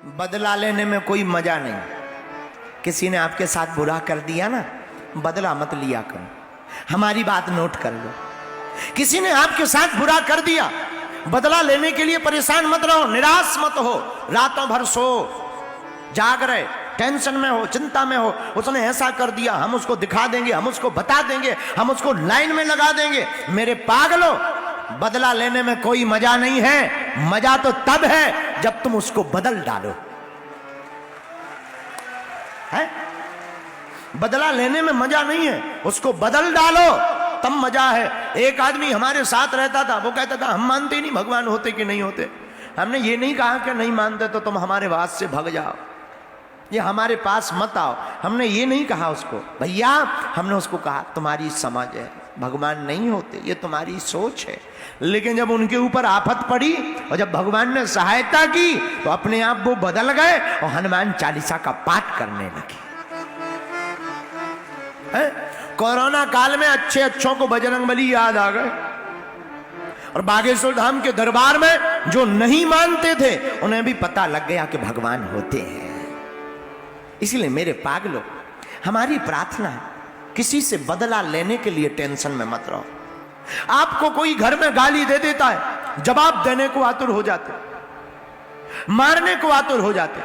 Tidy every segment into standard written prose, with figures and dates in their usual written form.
बदला लेने में कोई मजा नहीं। किसी ने आपके साथ बुरा कर दिया ना, बदला मत लिया करो। हमारी बात नोट कर लो। किसी ने आपके साथ बुरा कर दिया, बदला लेने के लिए परेशान मत रहो, निराश मत हो। रातों भर सो, जाग रहे, टेंशन में हो, चिंता में हो, उसने ऐसा कर दिया, हम उसको दिखा देंगे, हम उसको बता देंगे, हम उसको लाइन में लगा देंगे। मेरे पागलों, बदला लेने में कोई मजा नहीं है। मजा तो तब है जब तुम उसको बदल डालो। है? बदला लेने में मजा नहीं है, उसको बदल डालो तब मजा है। एक आदमी हमारे साथ रहता था, वो कहता था हम मानते ही नहीं भगवान होते कि नहीं होते। हमने ये नहीं कहा कि नहीं मानते तो तुम हमारे वास से भाग जाओ, ये हमारे पास मत आओ। हमने ये नहीं कहा उसको भैया, हमने उसको कहा तुम्हारी समझ है, भगवान नहीं होते, ये तुम्हारी सोच है। लेकिन जब उनके ऊपर आफत पड़ी और जब भगवान ने सहायता की तो अपने आप वो बदल गए और हनुमान चालीसा का पाठ करने लगे। कोरोना काल में अच्छे अच्छों को बजरंगबली याद आ गए और बागेश्वर धाम के दरबार में जो नहीं मानते थे उन्हें भी पता लग गया कि भगवान होते हैं। इसलिए मेरे पागलों, हमारी प्रार्थना है किसी से बदला लेने के लिए टेंशन में मत रहो। आपको कोई घर में गाली दे देता है, जवाब देने को आतुर हो जाते, मारने को आतुर हो जाते,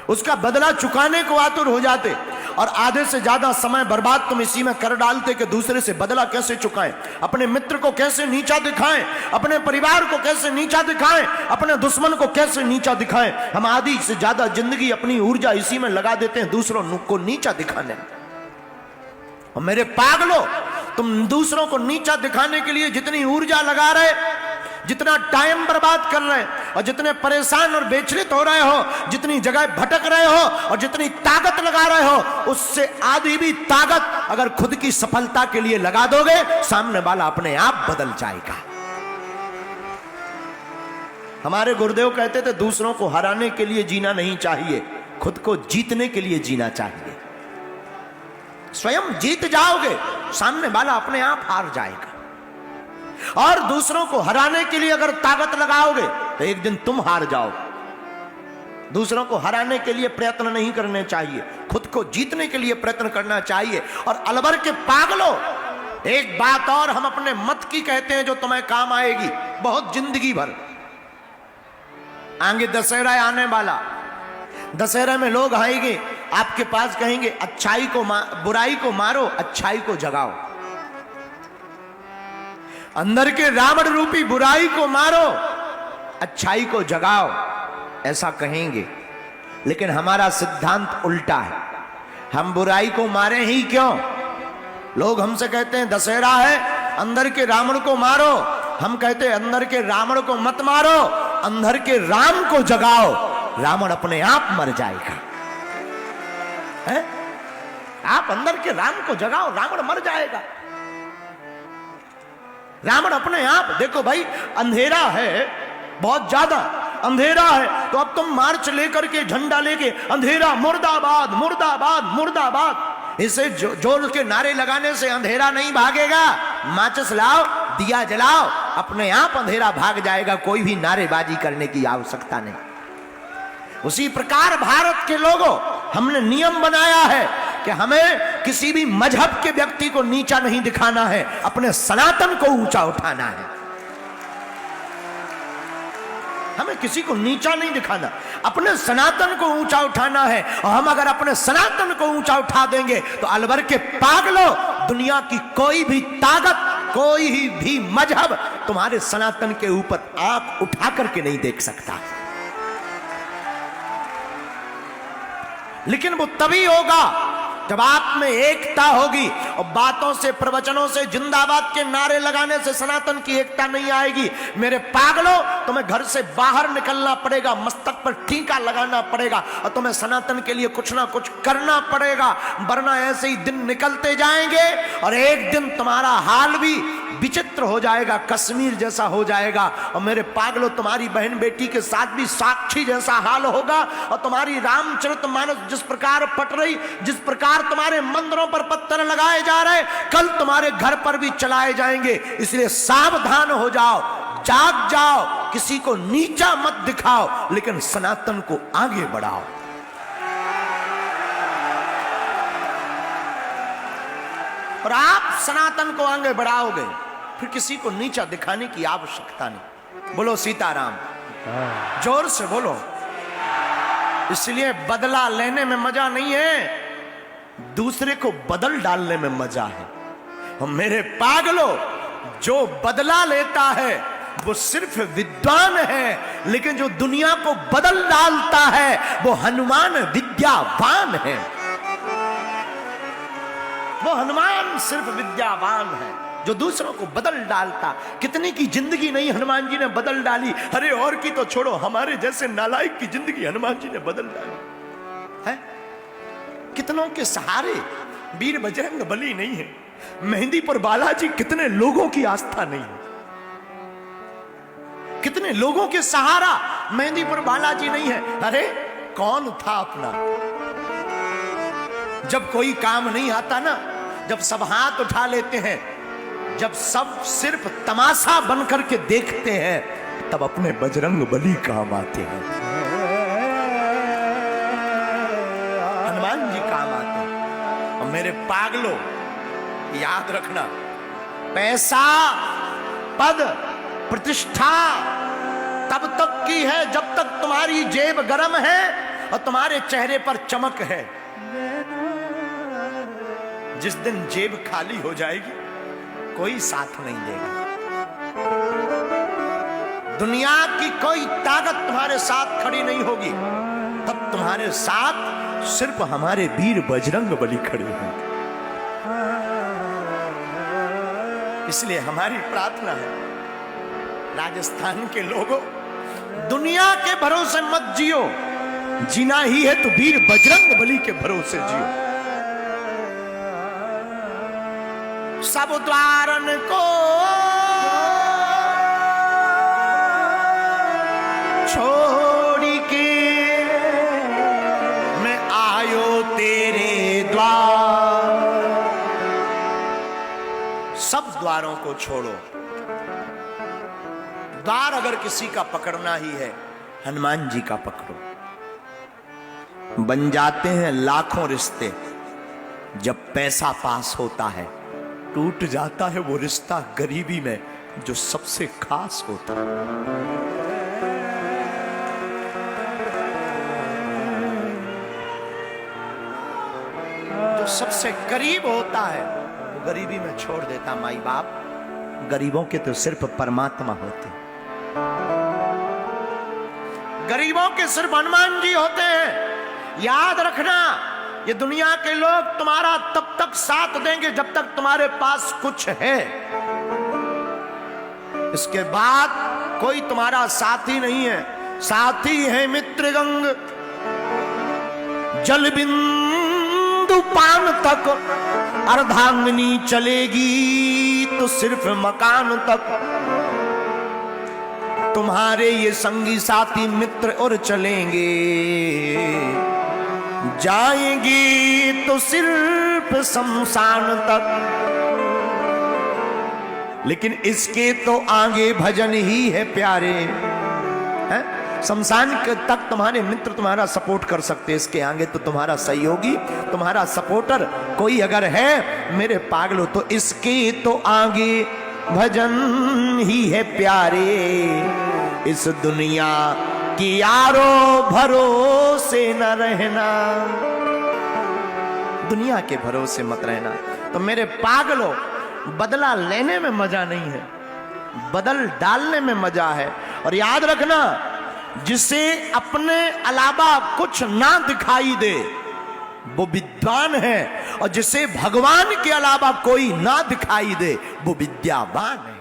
उसका बदला चुकाने को आतुर हो जाते और आधे से ज्यादा समय बर्बाद तुम इसी में कर डालते कि दूसरे से बदला कैसे चुकाएं, अपने मित्र को कैसे नीचा दिखाएं, अपने परिवार को कैसे नीचा दिखाएं, अपने दुश्मन को कैसे नीचा दिखाएं। हम आधी से ज्यादा जिंदगी अपनी ऊर्जा इसी में लगा देते हैं दूसरों को नीचा दिखाने। और मेरे पागलों, तुम दूसरों को नीचा दिखाने के लिए जितनी ऊर्जा लगा रहे, जितना टाइम बर्बाद कर रहे और जितने परेशान और बेचलित हो रहे हो, जितनी जगह भटक रहे हो और जितनी ताकत लगा रहे हो, उससे आधी भी ताकत अगर खुद की सफलता के लिए लगा दोगे, सामने वाला अपने आप बदल जाएगा। हमारे गुरुदेव कहते थे दूसरों को हराने के लिए जीना नहीं चाहिए, खुद को जीतने के लिए जीना चाहिए। स्वयं जीत जाओगे, सामने वाला अपने आप हार जाएगा। और दूसरों को हराने के लिए अगर ताकत लगाओगे तो एक दिन तुम हार जाओ। दूसरों को हराने के लिए प्रयत्न नहीं करने चाहिए, खुद को जीतने के लिए प्रयत्न करना चाहिए। और अलवर के पागलों, एक बात और हम अपने मत की कहते हैं जो तुम्हें काम आएगी बहुत जिंदगी भर। आगे दशहरा आने वाला, दशहरा में लोग आएंगे आपके पास, कहेंगे अच्छाई को बुराई को मारो, अच्छाई को जगाओ। अंदर के रावण रूपी बुराई को मारो, अच्छाई को जगाओ, ऐसा कहेंगे। लेकिन हमारा सिद्धांत उल्टा है, हम बुराई को मारे ही क्यों? लोग हमसे कहते हैं दशहरा है, अंदर के रावण को मारो। हम कहते हैं अंदर के रावण को मत मारो, अंदर के राम को जगाओ, रावण अपने आप मर जाएगा। है? आप अंदर के राम को जगाओ, रावण मर जाएगा। रावण अपने आप, देखो भाई अंधेरा है, बहुत ज्यादा अंधेरा है, तो अब तुम मार्च लेकर के झंडा लेके अंधेरा मुर्दाबाद मुर्दाबाद मुर्दाबाद, इसे जोर के नारे लगाने से अंधेरा नहीं भागेगा। माचिस लाओ, दिया जलाओ, अपने आप अंधेरा भाग जाएगा। कोई भी नारेबाजी करने की आवश्यकता नहीं। उसी प्रकार भारत के लोगों, हमने नियम बनाया है कि हमें किसी भी मजहब के व्यक्ति को नीचा नहीं दिखाना है, अपने सनातन को ऊंचा उठाना है। हमें किसी को नीचा नहीं दिखाना, अपने सनातन को ऊंचा उठाना है। और हम अगर अपने सनातन को ऊंचा उठा देंगे तो अलवर के पागलों, दुनिया की कोई भी ताकत, कोई भी मजहब तुम्हारे सनातन के ऊपर आंख उठा करके नहीं देख सकता। लेकिन वो तभी होगा जब आप में एकता होगी। और बातों से, प्रवचनों से, जिंदाबाद के नारे लगाने से सनातन की एकता नहीं आएगी। मेरे पागलों, तुम्हें घर से बाहर निकलना पड़ेगा, मस्तक पर टीका लगाना पड़ेगा और तुम्हें सनातन के लिए कुछ ना कुछ करना पड़ेगा, वरना ऐसे ही दिन निकलते जाएंगे और एक दिन तुम्हारा हाल भी विचित्र हो जाएगा, कश्मीर जैसा हो जाएगा। और मेरे पागलों, तुम्हारी बहन बेटी के साथ भी साक्षी जैसा हाल होगा। और तुम्हारी रामचरितमानस जिस प्रकार पट रही, जिस प्रकार तुम्हारे मंदिरों पर पत्थर लगाए जा रहे, कल तुम्हारे घर पर भी चलाए जाएंगे। इसलिए सावधान हो जाओ, जाग जाओ, किसी को नीचा मत दिखाओ, लेकिन सनातन को आगे बढ़ाओ। और आप सनातन को आगे बढ़ाओगे, फिर किसी को नीचा दिखाने की आवश्यकता नहीं। बोलो सीताराम, जोर से बोलो। इसलिए बदला लेने में मजा नहीं है, दूसरे को बदल डालने में मजा है। और मेरे पागलों, जो बदला लेता है वो सिर्फ विद्वान है, लेकिन जो दुनिया को बदल डालता है वो हनुमान विद्यावान है। वो हनुमान सिर्फ विद्यावान है जो दूसरों को बदल डालता। कितनी की जिंदगी नहीं हनुमान जी ने बदल डाली। अरे और की तो छोड़ो, हमारे जैसे नालायक की जिंदगी हनुमान जी ने बदल डाली है। कितनों के सहारे वीर बजरंग बली नहीं है। मेहंदी पर बालाजी कितने लोगों की आस्था नहीं है। कितने लोगों के सहारा मेहंदी पर बालाजी नहीं है। अरे कौन था अपना? जब कोई काम नहीं आता ना, जब सब हाथ उठा लेते हैं, जब सब सिर्फ तमाशा बनकर के देखते हैं, तब अपने बजरंग बली काम आते हैं, हनुमान जी काम आते हैं। और मेरे पागलों, याद रखना, पैसा, पद, प्रतिष्ठा तब तक की है जब तक तुम्हारी जेब गर्म है और तुम्हारे चेहरे पर चमक है। जिस दिन जेब खाली हो जाएगी, कोई साथ नहीं देगा। दुनिया की कोई ताकत तुम्हारे साथ खड़ी नहीं होगी, तब तुम्हारे साथ सिर्फ हमारे वीर बजरंग बली खड़े होंगे। इसलिए हमारी प्रार्थना है, राजस्थान के लोगों, दुनिया के भरोसे मत जियो। जीना ही है तो वीर बजरंग बली के भरोसे जियो। सब द्वारन को छोड़ के मैं आयो तेरे द्वार। सब द्वारों को छोड़ो। द्वार अगर किसी का पकड़ना ही है, हनुमान जी का पकड़ो। बन जाते हैं लाखों रिश्ते, जब पैसा पास होता है टूट जाता है वो रिश्ता गरीबी में जो सबसे खास होता है। जो सबसे करीब होता है वो गरीबी में छोड़ देता। माई बाप गरीबों के तो सिर्फ परमात्मा होते, गरीबों के सिर्फ हनुमान जी होते हैं। याद रखना, ये दुनिया के लोग तुम्हारा तब तक साथ देंगे जब तक तुम्हारे पास कुछ है। इसके बाद कोई तुम्हारा साथी नहीं है। साथी है मित्र गंग, जल बिंदु पान तक। अर्धांगिनी चलेगी तो सिर्फ मकान तक। तुम्हारे ये संगी साथी मित्र और चलेंगे, जाएंगी तो सिर्फ शमशान तक। लेकिन इसके तो आगे भजन ही है प्यारे, हैं? शमशान तक तुम्हारे मित्र तुम्हारा सपोर्ट कर सकते, इसके आगे तो तुम्हारा सहयोगी, तुम्हारा सपोर्टर कोई अगर है मेरे पागलों, तो इसके तो आगे भजन ही है प्यारे। इस दुनिया कि यारो भरोसे न रहना, दुनिया के भरोसे मत रहना। तो मेरे पागलों, बदला लेने में मजा नहीं है, बदल डालने में मजा है। और याद रखना, जिसे अपने अलावा कुछ ना दिखाई दे वो विद्वान है, और जिसे भगवान के अलावा कोई ना दिखाई दे वो विद्यावान है।